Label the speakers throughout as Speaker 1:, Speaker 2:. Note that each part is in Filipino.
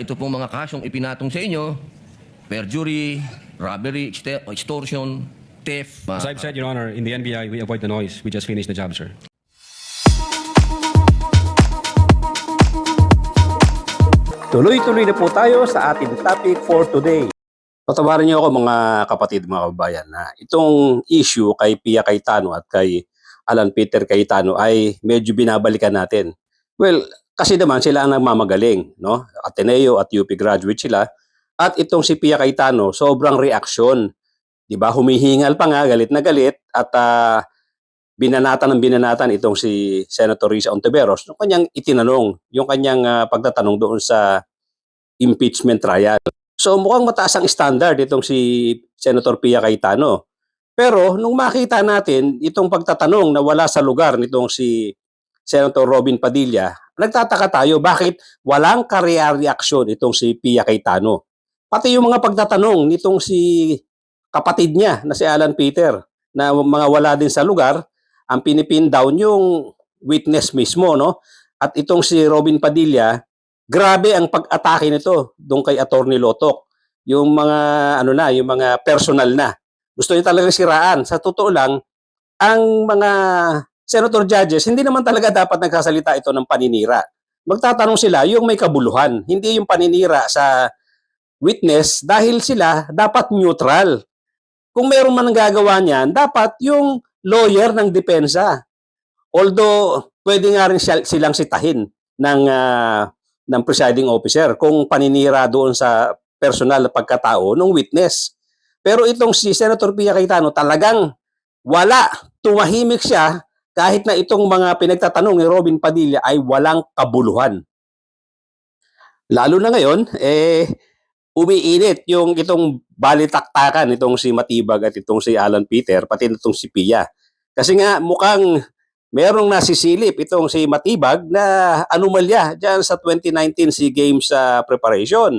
Speaker 1: Ito pong mga kasong ipinatong sa inyo, perjury, robbery, extortion, theft.
Speaker 2: As I've said, Your Honor, in the NBI, we avoid the noise. We just finished the job, sir.
Speaker 3: Tuloy-tuloy na po tayo sa ating topic for today. Patawarin niyo ako mga kapatid, mga kababayan, na itong issue kay Pia Cayetano at kay Alan Peter Cayetano ay medyo binabalikan natin. Well, kasi naman sila ang nagmamagaling, no? Ateneo at UP graduate sila. At itong si Pia Cayetano, sobrang reaksyon. 'Di ba? Humihingal pa nga, galit na galit at binanatan itong si Senator Risa Ontiveros yung kanyang itinanong, yung kanyang pagtatanong doon sa impeachment trial. So mukhang mataas ang standard itong si Senator Pia Cayetano. Pero nung makita natin itong pagtatanong na wala sa lugar nitong si Senator Robin Padilla, nagtataka tayo bakit walang kareaksyon itong si Pia Cayetano. Pati yung mga pagtatanong nitong si kapatid niya na si Alan Peter na mga wala din sa lugar, ang pinipin down yung witness mismo, no? At itong si Robin Padilla, grabe ang pag-atake nito doon kay Attorney Lotok. Yung mga yung mga personal na. Gusto niya talaga siraan. Sa totoo lang, ang mga senator judges, hindi naman talaga dapat nagsasalita ito ng paninira. Magtatanong sila yung may kabuluhan, hindi yung paninira sa witness dahil sila dapat neutral. Kung mayroon man gagawa niyan, dapat yung lawyer ng depensa. Although, pwede nga rin silang sitahin ng presiding officer kung paninira doon sa personal na pagkatao ng witness. Pero itong si Senator Pia Cayetano talagang wala, tumahimik siya kahit na itong mga pinagtatanong ni Robin Padilla ay walang kabuluhan. Lalo na ngayon, umiinit yung itong balitaktakan itong si Matibag at itong si Alan Peter, pati itong si Pia. Kasi nga mukhang merong nasisilip itong si Matibag na anomalya dyan sa 2019 SEA Games preparation.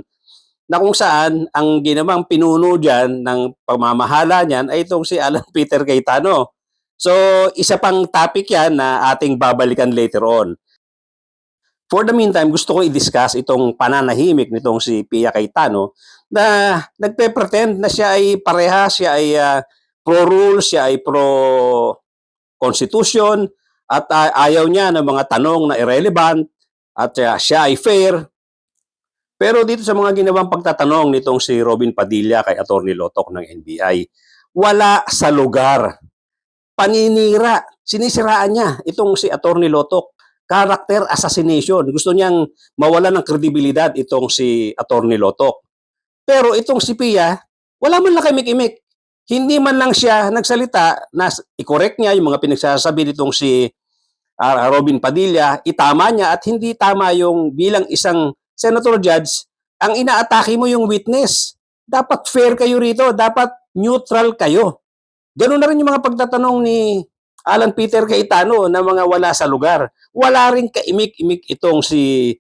Speaker 3: Na kung saan ang ginawang pinuno dyan ng pamamahala niyan ay itong si Alan Peter Cayetano. So isa pang topic yan na ating babalikan later on. For the meantime, gusto ko i-discuss itong pananahimik nitong si Pia Cayetano na nagpe-pretend na siya ay parehas, siya ay pro-rule, siya ay pro-constitution at ayaw niya ng mga tanong na irrelevant at siya ay fair. Pero dito sa mga ginawang pagtatanong nitong si Robin Padilla kay Attorney Lotok ng NBI, wala sa lugar. Paninira, sinisiraan niya itong si Attorney Lotok. Character assassination. Gusto niyang mawalan ng kredibilidad itong si Attorney Lotok. Pero itong si Pia, wala man lang kimik-imik. Hindi man lang siya nagsalita na i-correct niya yung mga pinagsasabi nitong si Robin Padilla, itama niya at hindi tama yung bilang isang senator judge, ang inaatake mo yung witness. Dapat fair kayo rito, dapat neutral kayo. Ganun na rin yung mga pagtatanong ni Alan Peter Cayetano na mga wala sa lugar. Wala rin kaimik-imik itong si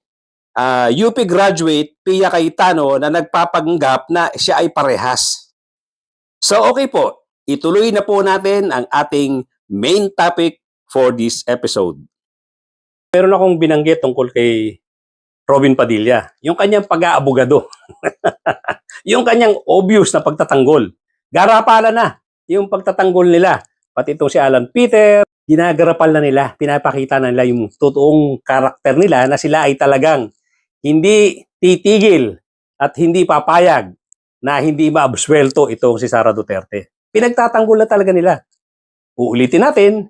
Speaker 3: UP graduate Pia Cayetano na nagpapanggap na siya ay parehas. So okay po, ituloy na po natin ang ating main topic for this episode. Meron akong binanggit tungkol kay Robin Padilla, yung kanyang pag-aabogado. Yung kanyang obvious na pagtatanggol. Garapala na yung pagtatanggol nila. Pati itong si Alan Peter, ginagarapal na nila, pinapakita na nila yung totoong karakter nila na sila ay talagang hindi titigil at hindi papayag na hindi maabsuelto itong si Sara Duterte. Pinagtatanggol na talaga nila. Uulitin natin,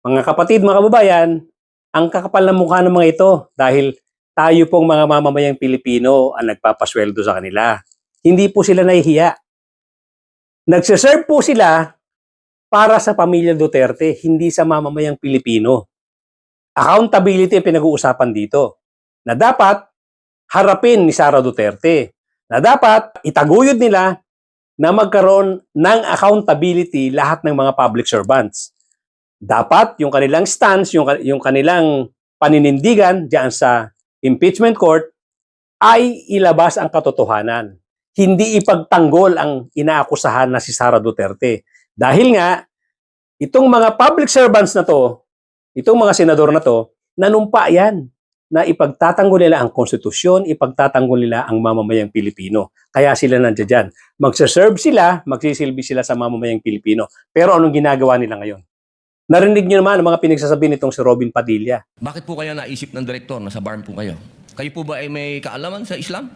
Speaker 3: mga kapatid, mga kababayan, ang kakapal ng mukha ng mga ito dahil tayo pong mga mamamayang Pilipino ang nagpapasweldo sa kanila. Hindi po sila nahihiya. Nagsiserve po sila para sa pamilya Duterte, hindi sa mamamayang Pilipino. Accountability ang pinag-uusapan dito. Na dapat harapin ni Sara Duterte. Na dapat itaguyod nila na magkaroon ng accountability lahat ng mga public servants. Dapat yung kanilang stance, yung kanilang paninindigan diyan sa impeachment court ay ilabas ang katotohanan. Hindi ipagtanggol ang inaakusahan na si Sara Duterte. Dahil nga, itong mga public servants na to, itong mga senador na to, nanumpa yan. na ipagtatanggol nila ang konstitusyon, ipagtatanggol nila ang mamamayang Pilipino. Kaya sila nandiyan dyan. Magsaserve sila, magsisilbi sila sa mamamayang Pilipino. Pero anong ginagawa nila ngayon? Narinig niyo naman ang mga pinagsasabi nitong si Robin Padilla.
Speaker 1: Bakit po kaya naisip ng direktor na sa BARM po kayo? Kayo po ba ay may kaalaman sa Islam?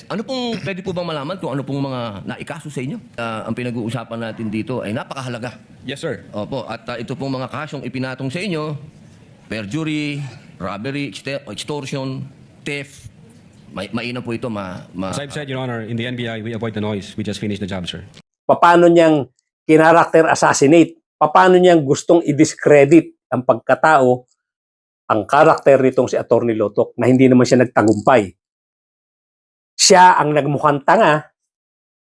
Speaker 1: Ano pong, pwede po bang malaman kung ano pong mga naikaso sa inyo? Ang pinag-uusapan natin dito ay napakahalaga.
Speaker 2: Yes, sir.
Speaker 1: Opo, at ito pong mga kasyong ipinatong sa inyo, perjury, robbery, extortion, theft, mainam po ito
Speaker 2: As I've said, Your Honor, in the NBI, we avoid the noise. We just finished the job, sir.
Speaker 3: Paano niyang kinarakter assassinate? Paano niyang gustong i-discredit ang pagkatao, ang karakter nitong si Atty. Lotok na hindi naman siya nagtagumpay. Siya ang nagmukhang tanga,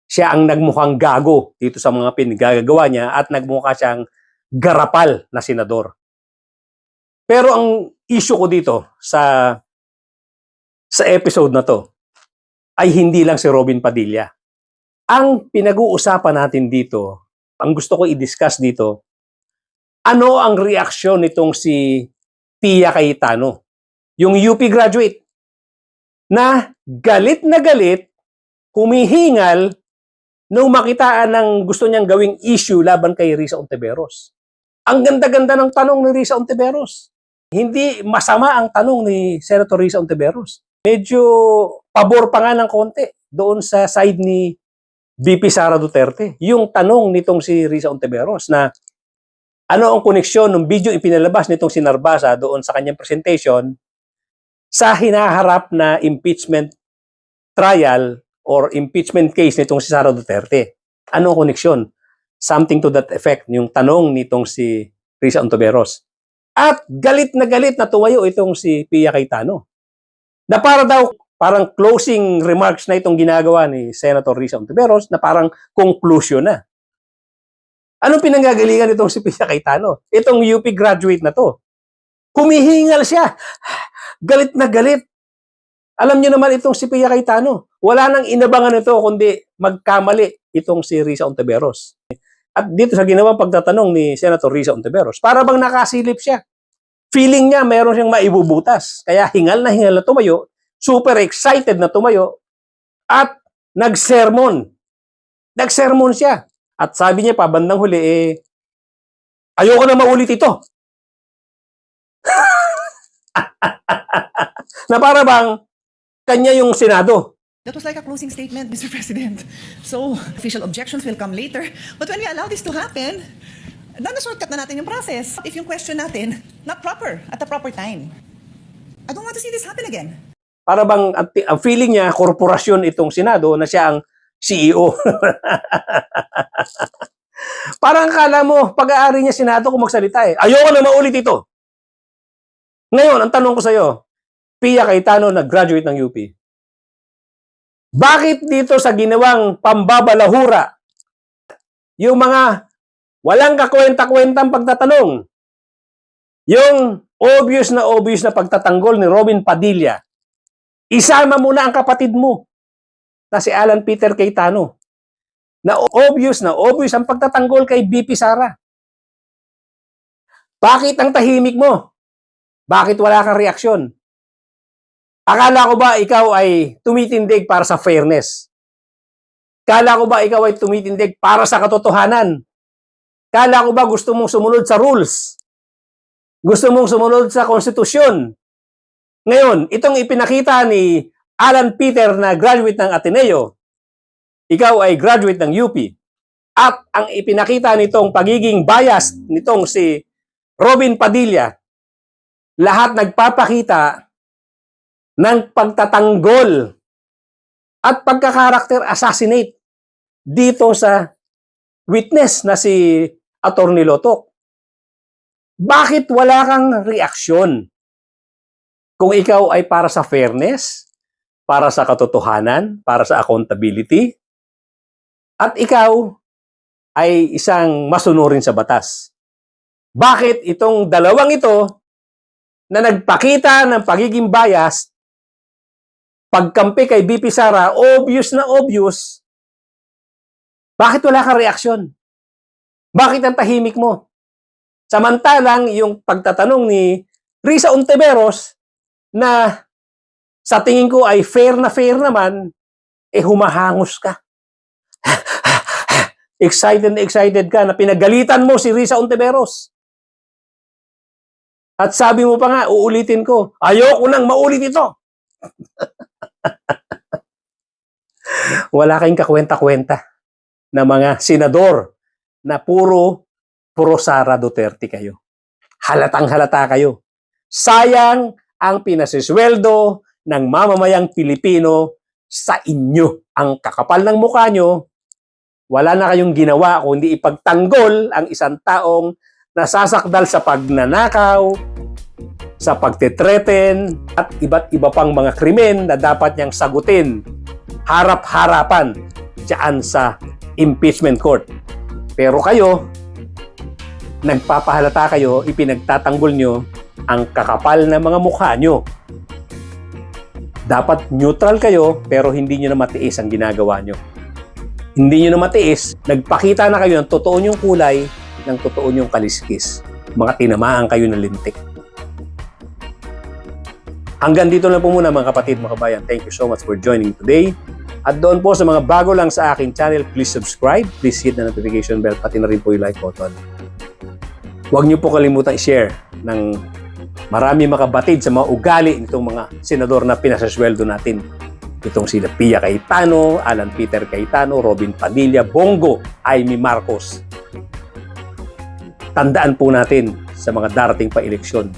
Speaker 3: siya ang nagmukhang gago dito sa mga pinagagawa niya at nagmukha siyang garapal na senador. Pero ang issue ko dito sa episode na to ay hindi lang si Robin Padilla. Ang pinag-uusapan natin dito, ang gusto ko i-discuss dito, ano ang reaksyon nitong si Pia Cayetano, yung UP graduate, na galit, humihingal nung makitaan ng gusto niyang gawing issue laban kay Risa Ontiveros. Ang ganda-ganda ng tanong ni Risa Ontiveros. Hindi masama ang tanong ni Senator Risa Ontiveros. Medyo pabor pa nga ng konti doon sa side ni VP Sara Duterte. Yung tanong nitong si Risa Ontiveros na ano ang koneksyon ng video ipinalabas nitong si Narbasa doon sa kanyang presentation sa hinaharap na impeachment trial or impeachment case nitong si Sara Duterte. Ano ang koneksyon? Something to that effect, yung tanong nitong si Risa Ontiveros. At galit na tumayo itong si Pia Cayetano. Na parang closing remarks na itong ginagawa ni Senator Risa Ontiveros na parang conclusion na. Anong pinanggagalingan itong si Pia Cayetano? Itong UP graduate na to. Humihingal siya. Galit na galit. Alam niyo naman itong si Pia Cayetano. Wala nang inabangan ito kundi magkamali itong si Risa Ontiveros. At dito sa ginawang pagtatanong ni Senator Risa Ontiveros, para bang nakasilip siya. Feeling niya mayroon siyang maibubutas. Kaya hingal na tumayo, super excited na tumayo, at nagsermon. Nagsermon siya. At sabi niya pa, bandang huli, ayoko na maulit ito. Na para bang kanya yung Senado.
Speaker 4: That was like a closing statement, Mr. President. So, official objections will come later. But when we allow this to happen, na-shortcut na natin yung process. If yung question natin, not proper, at the proper time. I don't want to see this happen again.
Speaker 3: Para bang ang feeling niya, korporasyon itong Senado na siya ang CEO. Parang kala mo, pag-aari niya Senado kung magsalita ayoko na maulit ito. Ngayon, ang tanong ko sa iyo, Pia Cayetano nag-graduate ng UP. Bakit dito sa ginawang pambabalahura, yung mga walang kakwenta-kwentang pagtatanong, yung obvious na pagtatanggol ni Robin Padilla, isama mo na ang kapatid mo na si Alan Peter Cayetano, na obvious ang pagtatanggol kay BP Sara. Bakit ang tahimik mo? Bakit wala kang reaksyon? Akala ko ba ikaw ay tumitindig para sa fairness? Akala ko ba ikaw ay tumitindig para sa katotohanan? Akala ko ba gusto mong sumunod sa rules? Gusto mong sumunod sa konstitusyon? Ngayon, itong ipinakita ni Alan Peter na graduate ng Ateneo, ikaw ay graduate ng UP, at ang ipinakita nitong pagiging biased nitong si Robin Padilla, lahat nagpapakita ng pagtatanggol at pagkakarakter assassinate dito sa witness na si Atty. Lotok. Bakit wala kang reaksyon? Kung ikaw ay para sa fairness, para sa katotohanan, para sa accountability, at ikaw ay isang masunurin sa batas. Bakit itong dalawang ito na nagpakita ng pagiging bias, pagkampi kay BP Sara, obvious, bakit wala kang reaksyon? Bakit ang tahimik mo? Samantalang yung pagtatanong ni Risa Ontiveros, na sa tingin ko ay fair na naman, humahangos ka. Excited na excited ka na pinagalitan mo si Risa Ontiveros. At sabi mo pa nga, uulitin ko, ayoko nang maulit ito. Wala kayong kakwenta-kwenta na mga senador na puro Sara Duterte kayo. Halatang halata kayo. Sayang ang pinasisweldo ng mamamayang Pilipino sa inyo. Ang kakapal ng mukha nyo, wala na kayong ginawa kundi ipagtanggol ang isang taong nasasakdal sa pagnanakaw, sa pagtitreten, at iba't iba pang mga krimen na dapat niyang sagutin harap-harapan diyan sa impeachment court. Pero kayo, nagpapahalata kayo, ipinagtatanggol nyo ang kakapal na mga mukha nyo. Dapat neutral kayo, pero hindi nyo na matiis ang ginagawa nyo. Hindi nyo na matiis, nagpakita na kayo ng totoo nyong kulay, ng totoo nyong kaliskis. Mga tinamaan kayo ng lintik. Hanggang dito na po muna mga kapatid, mga kabayan. Thank you so much for joining today. At doon po sa mga bago lang sa aking channel, please subscribe, please hit the notification bell, pati na rin po yung like button. Huwag niyo po kalimutang i-share ng marami makabatid sa mga ugali nitong mga senador na pinasasweldo natin. Itong sila Pia Cayetano, Alan Peter Cayetano, Robin Padilla, Bongo, Amy Marcos. Tandaan po natin sa mga darating pa eleksyon,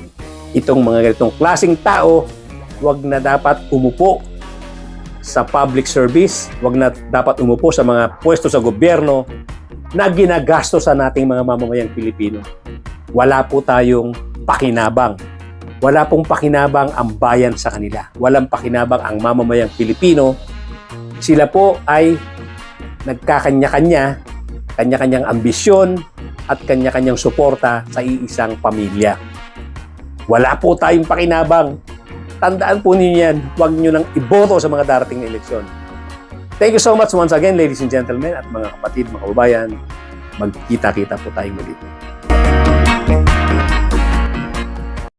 Speaker 3: itong mga ganitong klaseng tao, wag na dapat umupo sa public service, wag na dapat umupo sa mga pwesto sa gobyerno na ginagastos sa nating mga mamamayang Pilipino. Wala po tayong pakinabang. Wala pong pakinabang ang bayan sa kanila. Walang pakinabang ang mamamayang Pilipino. Sila po ay nagkakanya-kanya, kanya-kanyang ambisyon at kanya-kanyang suporta sa iisang pamilya. Wala po tayong pakinabang. Tandaan po ninyo yan. Huwag nyo nang iboto sa mga darating na eleksyon. Thank you so much once again, ladies and gentlemen, at mga kapatid, mga kababayan. Magkita-kita po tayo muli.